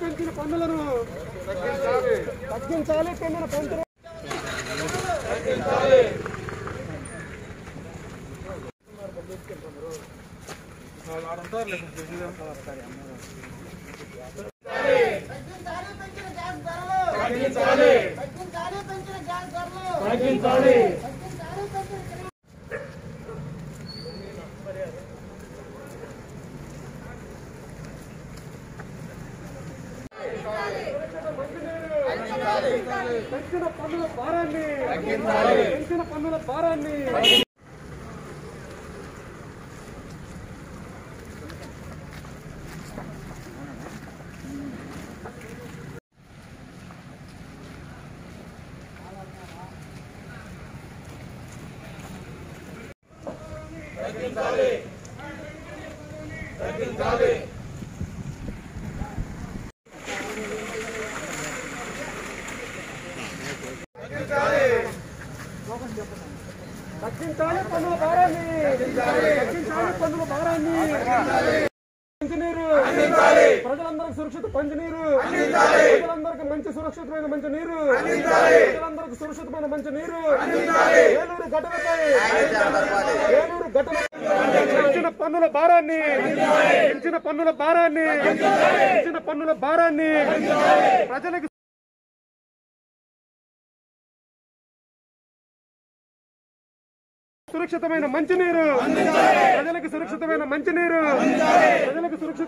పెంచిన పన్నులను తగ్గించాలి. పెంచిన పెంచిన పెంచిన పన్నుల భారాన్ని పెంచిన పన్నుల భారాన్ని తగ్గించాలి. తగ్గించాలి. తగ్గించాలి పన్నుల భారాన్ని తగ్గించాలి పన్నుల భారాన్ని మంచినీరు ప్రజలందరికీ సురక్షిత మంచినీరు ప్రజలందరికీ మంచి సురక్షితమైన మంచినీరు ప్రజలందరికీ సురక్షితమైన మంచినీరు ఏలూరు ఘటనపై పెంచిన పన్నుల భారాన్ని పెంచిన పన్నుల భారాన్ని పెంచిన పన్నుల భారాన్ని ప్రజలకు సురక్షితమైన మంచినీరు ప్రజలకు సురక్షితమైన మంచినీరు ప్రజలకు సురక్షిత